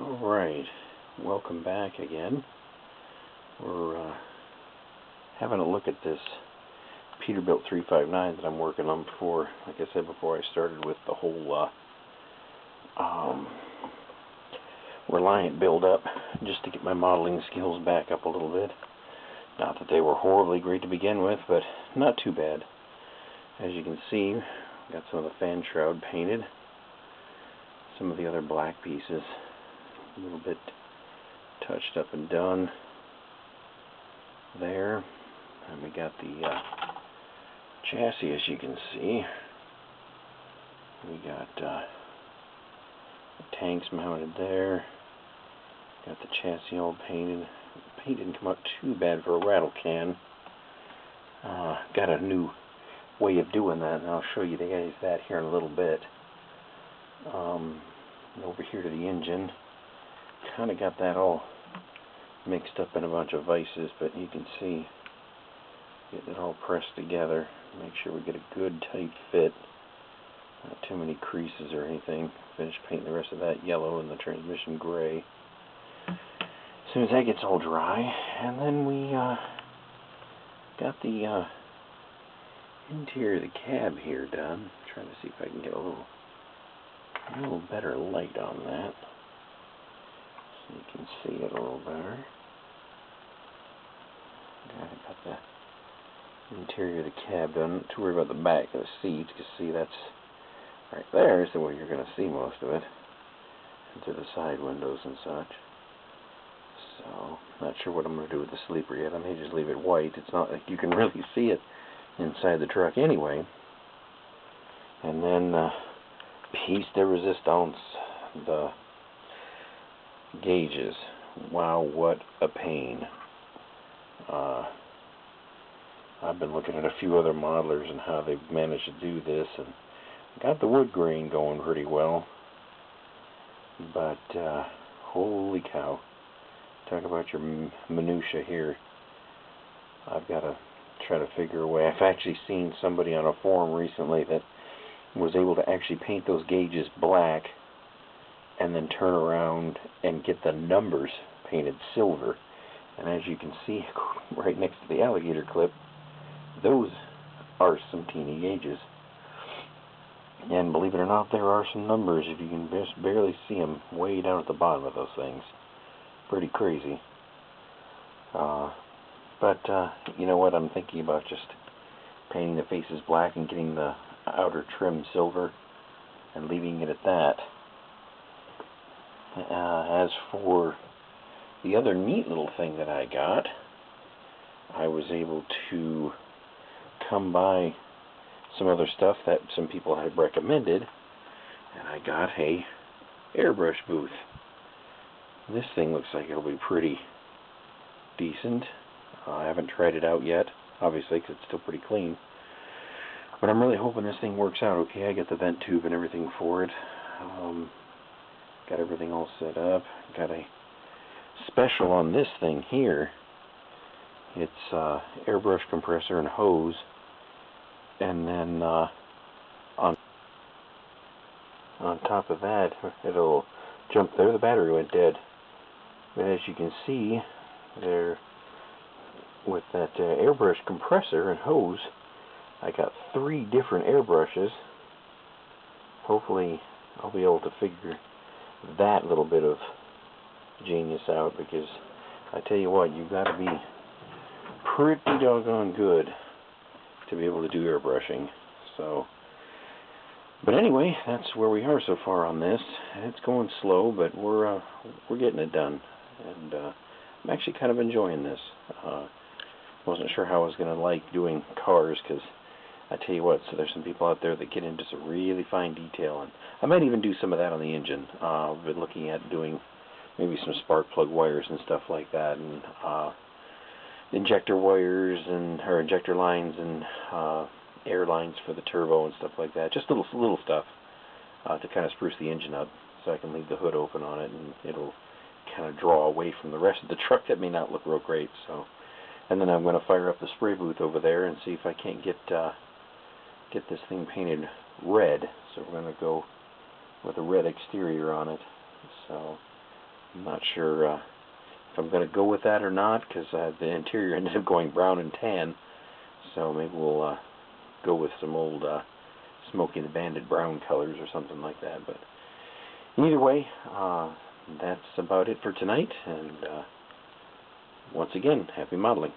Alright, welcome back again. We're having a look at this Peterbilt 359 that I'm working on before, like I said, before I started with the whole Reliant build-up, just to get my modeling skills back up a little bit. Not that they were horribly great to begin with, but not too bad. As you can see, got some of the fan shroud painted, some of the other black pieces a little bit touched up and done there, and we got the chassis, as you can see. We got the tanks mounted there, got the chassis all painted. The paint didn't come out too bad for a rattle can. Got a new way of doing that, and I'll show you guys that here in a little bit. Over here to the engine, kind of got that all mixed up in a bunch of vices, but you can see, getting it all pressed together, make sure we get a good tight fit, not too many creases or anything. Finish painting the rest of that yellow and the transmission gray as soon as that gets all dry. And then we got the interior of the cab here done. Trying to see if I can get a little better light on that, so you can see it a little better. Got the interior of the cab done. Not too worried about the back of the seats, because see, that's right there is the way you're going to see most of it, into the side windows and such. So, not sure what I'm going to do with the sleeper yet. I may just leave it white. It's not like you can really see it inside the truck anyway. And then piece de resistance, the gauges. Wow, what a pain. I've been looking at a few other modelers and how they've managed to do this, and got the wood grain going pretty well. But holy cow, talk about your minutia here. I've got to try to figure a way. I've actually seen somebody on a forum recently that was able to actually paint those gauges black and then turn around and get the numbers painted silver. And as you can see right next to the alligator clip, those are some teeny gauges. And believe it or not, there are some numbers, if you can just barely see them, way down at the bottom of those things. Pretty crazy. But you know what, I'm thinking about just painting the faces black and getting the outer trim silver and leaving it at that. As for the other neat little thing that I got, I was able to come by some other stuff that some people had recommended, and I got a airbrush booth. This thing looks like it'll be pretty decent. I haven't tried it out yet, obviously, because it's still pretty clean. But I'm really hoping this thing works out okay. I got the vent tube and everything for it. Got everything all set up. Got a special on this thing here. It's airbrush compressor and hose. And then on top of that, it'll jump there. The battery went dead. But as you can see, there, with that airbrush compressor and hose, I got 3 different airbrushes. Hopefully I'll be able to figure that little bit of genius out, because I tell you what, you've got to be pretty doggone good to be able to do airbrushing. So, but anyway, that's where we are so far on this. It's going slow, but we're getting it done, and I'm actually kind of enjoying this. Wasn't sure how I was going to like doing cars, because I tell you what, so there's some people out there that get into some really fine detail, and I might even do some of that on the engine. I've been looking at doing maybe some spark plug wires and stuff like that, and injector wires and injector lines and air lines for the turbo and stuff like that. Just little stuff to kind of spruce the engine up, so I can leave the hood open on it, and it'll kind of draw away from the rest of the truck that may not look real great. So, and then I'm going to fire up the spray booth over there and see if I can't get this thing painted red. So we're going to go with a red exterior on it. So I'm not sure if I'm going to go with that or not, because the interior ended up going brown and tan. So maybe we'll go with some old Smokey and the Bandit brown colors or something like that. But either way, that's about it for tonight. And once again, happy modeling.